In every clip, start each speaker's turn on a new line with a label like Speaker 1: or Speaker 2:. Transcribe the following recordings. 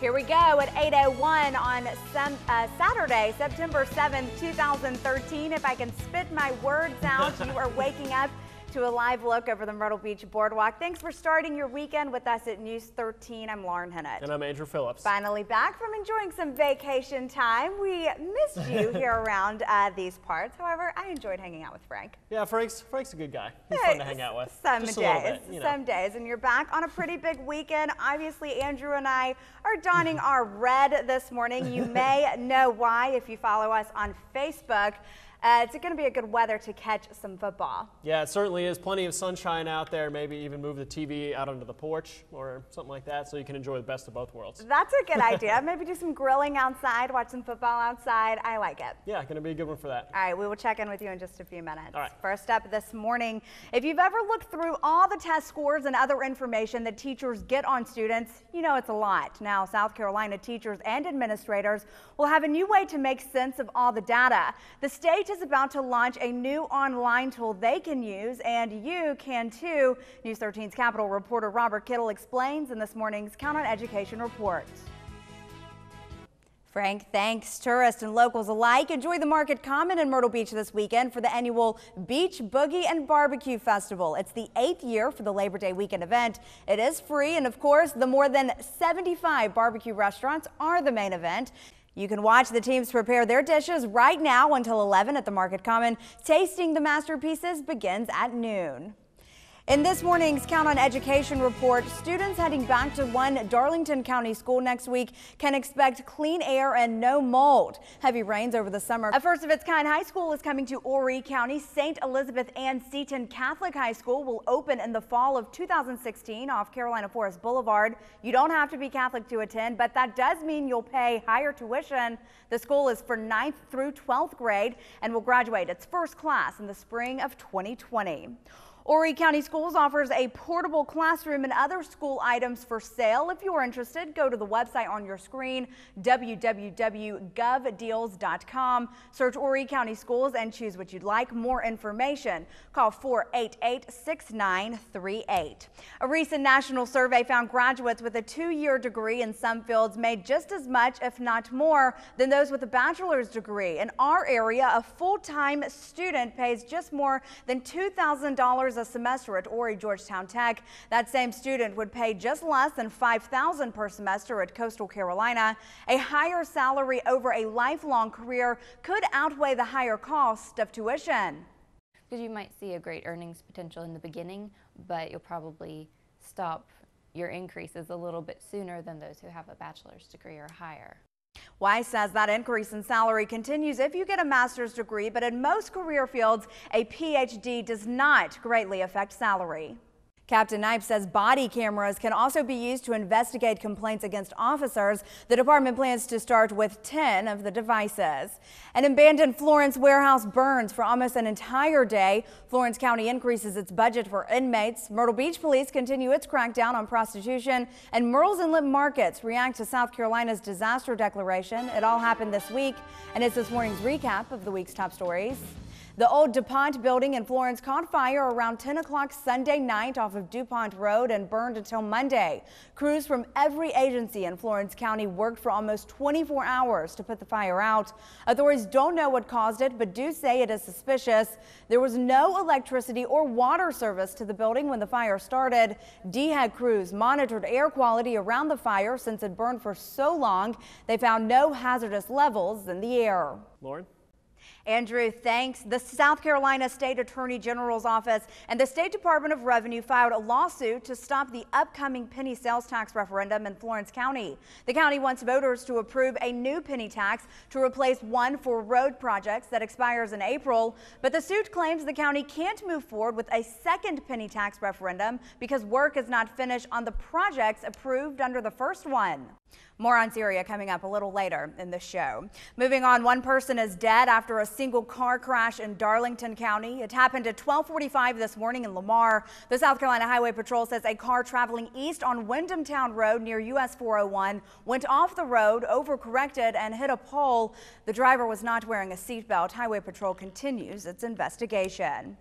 Speaker 1: Here we go at 8:01 on Saturday, September 7th, 2013. If I can spit my words out, you are waking up to a live look over the Myrtle Beach Boardwalk. Thanks for starting your weekend with us at News 13. I'm Lauren Hennett.
Speaker 2: And I'm Andrew Phillips.
Speaker 1: Finally back from enjoying some vacation time. We missed you here around these parts. However, I enjoyed hanging out with Frank.
Speaker 2: Yeah, Frank's a good guy. He's fun to hang out with.
Speaker 1: Some
Speaker 2: Just
Speaker 1: days,
Speaker 2: a little bit, you know.
Speaker 1: some days. And you're back on a pretty big weekend. Obviously, Andrew and I are donning our red this morning. You may know why if you follow us on Facebook. It's going to be a good weather to catch some football.
Speaker 2: Yeah, it certainly is. Plenty of sunshine out there. Maybe even move the TV out onto the porch or something like that so you can enjoy the best of both worlds.
Speaker 1: That's a good idea. Maybe do some grilling outside, watch some football outside. I like it.
Speaker 2: Yeah, going to be a good one for that.
Speaker 1: All right, we will check in with you in just a few minutes.
Speaker 2: All right.
Speaker 1: First up this morning, if you've ever looked through all the test scores and other information that teachers get on students, you know it's a lot. Now, South Carolina teachers and administrators will have a new way to make sense of all the data. The state is about to launch a new online tool they can use, and you can too. News 13's Capitol reporter Robert Kittle explains in this morning's Count on Education report. Frank, thanks. Tourists and locals alike enjoy the Market Common in Myrtle Beach this weekend for the annual Beach Boogie and Barbecue Festival. It's the 8th year for the Labor Day weekend event. It is free, and of course, the more than 75 barbecue restaurants are the main event. You can watch the teams prepare their dishes right now until 11 at the Market Common. Tasting the masterpieces begins at noon. In this morning's Count on Education report, students heading back to one Darlington County school next week can expect clean air and no mold. Heavy rains over the summer. A first of its kind high school is coming to Horry County. St. Elizabeth Ann Seton Catholic High School will open in the fall of 2016 off Carolina Forest Boulevard. You don't have to be Catholic to attend, but that does mean you'll pay higher tuition. The school is for 9th through 12th grade and will graduate its first class in the spring of 2020. Horry County Schools offers a portable classroom and other school items for sale. If you are interested, go to the website on your screen, www.govdeals.com. Search Horry County Schools and choose what you'd like. More information, call 488-6938. A recent national survey found graduates with a 2-year degree in some fields made just as much, if not more, than those with a bachelor's degree. In our area, a full-time student pays just more than $2,000 a semester at Horry Georgetown Tech. That same student would pay just less than $5,000 per semester at Coastal Carolina. A higher salary over a lifelong career could outweigh the higher cost of tuition.
Speaker 3: Because you might see a great earnings potential in the beginning, but you'll probably stop your increases a little bit sooner than those who have a bachelor's degree or higher.
Speaker 1: Weiss says that increase in salary continues if you get a master's degree, but in most career fields, a PhD does not greatly affect salary. Captain Knipe says body cameras can also be used to investigate complaints against officers. The department plans to start with 10 of the devices. An abandoned Florence warehouse burns for almost an entire day. Florence County increases its budget for inmates. Myrtle Beach Police continue its crackdown on prostitution, and Murrells Inlet Markets react to South Carolina's disaster declaration. It all happened this week, and it's this morning's recap of the week's top stories. The old DuPont building in Florence caught fire around 10 o'clock Sunday night off of DuPont Road and burned until Monday. Crews from every agency in Florence County worked for almost 24 hours to put the fire out. Authorities don't know what caused it, but do say it is suspicious. There was no electricity or water service to the building when the fire started. DHEC crews monitored air quality around the fire since it burned for so long. They found no hazardous levels in the air.
Speaker 2: Lauren?
Speaker 1: Andrew, thanks. The South Carolina State Attorney General's office and the State Department of Revenue filed a lawsuit to stop the upcoming penny sales tax referendum in Florence County. The county wants voters to approve a new penny tax to replace one for road projects that expires in April. But the suit claims the county can't move forward with a second penny tax referendum because work is not finished on the projects approved under the first one. More on Syria coming up a little later in the show. Moving on, one person is dead after a single car crash in Darlington County. It happened at 12:45 this morning in Lamar. The South Carolina Highway Patrol says a car traveling east on Wyndhamtown Road near US 401 went off the road, overcorrected, and hit a pole. The driver was not wearing a seatbelt. Highway Patrol continues its investigation.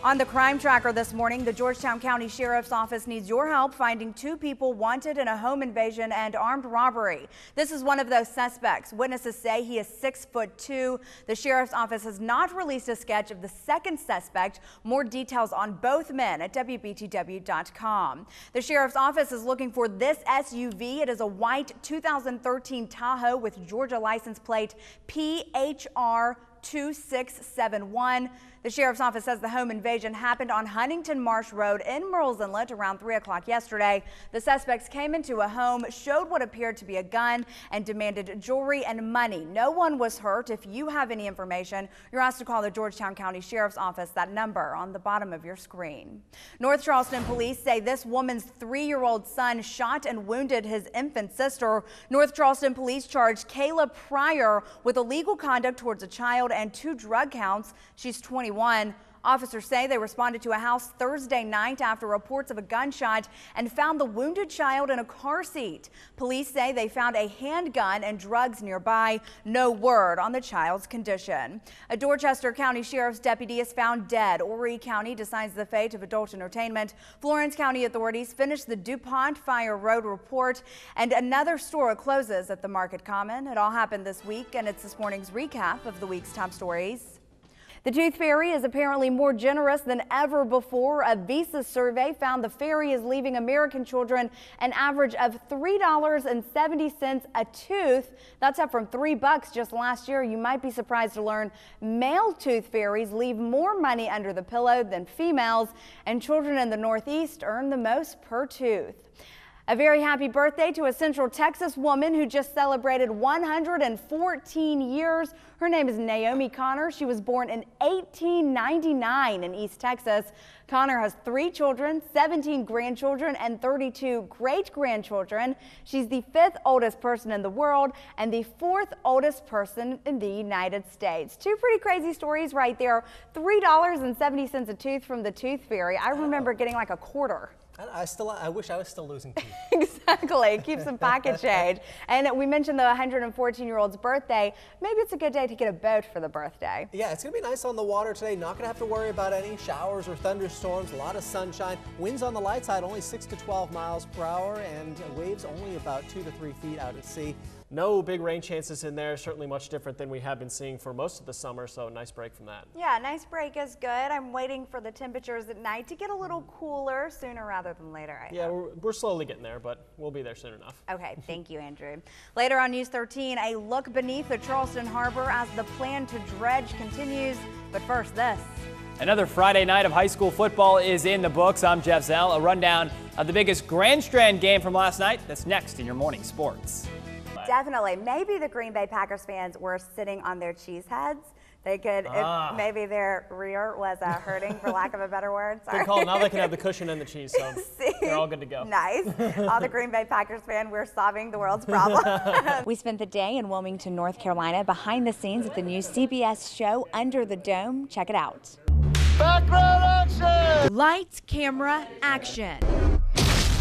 Speaker 1: On the crime tracker this morning, the Georgetown County Sheriff's Office needs your help finding 2 people wanted in a home invasion and armed robbery. This is one of those suspects. Witnesses say he is 6'2". The Sheriff's Office has not released a sketch of the second suspect. More details on both men at WBTW.com. The Sheriff's Office is looking for this SUV. It is a white 2013 Tahoe with Georgia license plate PHR 2671. The Sheriff's Office says the home invasion happened on Huntington Marsh Road in Murrells Inlet around 3 o'clock yesterday. The suspects came into a home, showed what appeared to be a gun, and demanded jewelry and money. No one was hurt. If you have any information, you're asked to call the Georgetown County Sheriff's Office. That number on the bottom of your screen. North Charleston police say this woman's 3-year-old son shot and wounded his infant sister. North Charleston police charged Kayla Pryor with illegal conduct towards a child and 2 drug counts. She's 21. Officers say they responded to a house Thursday night after reports of a gunshot and found the wounded child in a car seat. Police say they found a handgun and drugs nearby. No word on the child's condition. A Dorchester County Sheriff's deputy is found dead. Horry County decides the fate of adult entertainment. Florence County authorities finished the DuPont Fire Road report, and another store closes at the Market Common. It all happened this week, and it's this morning's recap of the week's top stories. The Tooth Fairy is apparently more generous than ever before. A Visa survey found the fairy is leaving American children an average of $3.70 a tooth. That's up from $3 just last year. You might be surprised to learn male tooth fairies leave more money under the pillow than females, and children in the Northeast earn the most per tooth. A very happy birthday to a Central Texas woman who just celebrated 114 years. Her name is Naomi Connor. She was born in 1899 in East Texas. Connor has 3 children, 17 grandchildren, and 32 great-grandchildren. She's the 5th oldest person in the world and the 4th oldest person in the United States. 2 pretty crazy stories right there. $3.70 a tooth from the Tooth Fairy. I remember getting like a quarter.
Speaker 4: I wish I was still losing teeth.
Speaker 1: Exactly. Keep some pocket change. And we mentioned the 114-year-old's birthday. Maybe it's a good day to get a boat for the birthday.
Speaker 4: Yeah, it's going to be nice on the water today. Not going to have to worry about any showers or thunderstorms. A lot of sunshine. Winds on the light side only 6 to 12 miles per hour, and waves only about 2 to 3 feet out at sea.
Speaker 2: No big rain chances in there. Certainly much different than we have been seeing for most of the summer, so nice break from that.
Speaker 1: Yeah, nice break is good. I'm waiting for the temperatures at night to get a little cooler sooner rather than later.
Speaker 2: Yeah, we're slowly getting there, but we'll be there soon enough.
Speaker 1: Okay, thank you, Andrew. Later on News 13, a look beneath the Charleston Harbor as the plan to dredge continues. But first, this.
Speaker 5: Another Friday night of high school football is in the books. I'm Jeff Zell. A rundown of the biggest Grand Strand game from last night. That's next in your morning sports.
Speaker 1: Definitely. Maybe the Green Bay Packers fans were sitting on their cheese heads. They could, if maybe their rear was hurting, for lack of a better word. Sorry.
Speaker 2: Good call. Now they can have the cushion and the cheese, so they're all good to go.
Speaker 1: Nice. All the Green Bay Packers fans, we're solving the world's problem. We spent the day in Wilmington, North Carolina, behind the scenes at the new CBS show Under the Dome. Check it out.
Speaker 6: Background action!
Speaker 1: Lights, camera, action.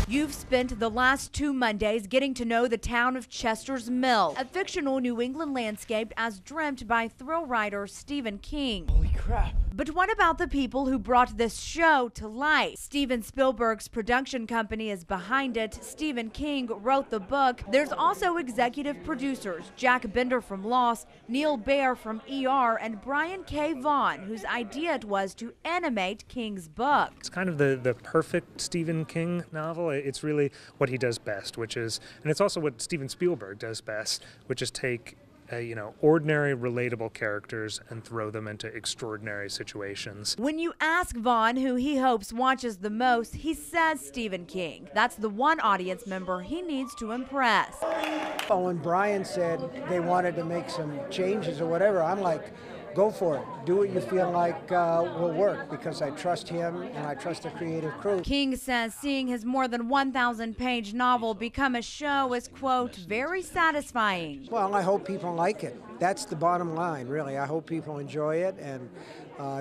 Speaker 1: You've spent the last 2 Mondays getting to know the town of Chester's Mill, a fictional New England landscape as dreamt by thrill writer Stephen King.
Speaker 6: Holy crap.
Speaker 1: But what about the people who brought this show to life? Steven Spielberg's production company is behind it. Stephen King wrote the book. There's also executive producers Jack Bender from Lost, Neil Baer from ER, and Brian K. Vaughan, whose idea it was to animate King's book.
Speaker 7: It's kind of the perfect Stephen King novel. It's really what he does best, which is, and it's also what Steven Spielberg does best, which is take ordinary, relatable characters and throw them into extraordinary situations.
Speaker 1: When you ask Vaughn who he hopes watches the most, he says Stephen King. That's the one audience member he needs to impress.
Speaker 8: When Brian said they wanted to make some changes or whatever, I'm like, go for it. Do what you feel like will work, because I trust him and I trust the creative crew.
Speaker 1: King says seeing his more than 1,000-page novel become a show is, quote, very satisfying.
Speaker 8: Well, I hope people like it. That's the bottom line, really. I hope people enjoy it and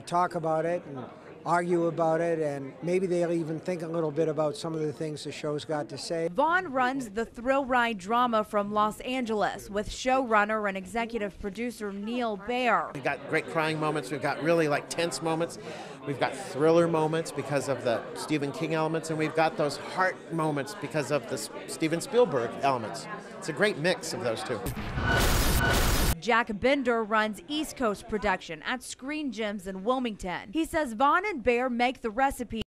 Speaker 8: talk about it and argue about it, and maybe they'll even think a little bit about some of the things the show's got to say.
Speaker 1: Vaughn runs the Thrill Ride drama from Los Angeles with showrunner and executive producer Neil Baer.
Speaker 9: We've got great crying moments. We've got really tense moments. We've got thriller moments because of the Stephen King elements, and we've got those heart moments because of the Steven Spielberg elements. It's a great mix of those two.
Speaker 1: Jack Bender runs East Coast production at Screen Gems in Wilmington. He says Vaughn and Baer make the recipe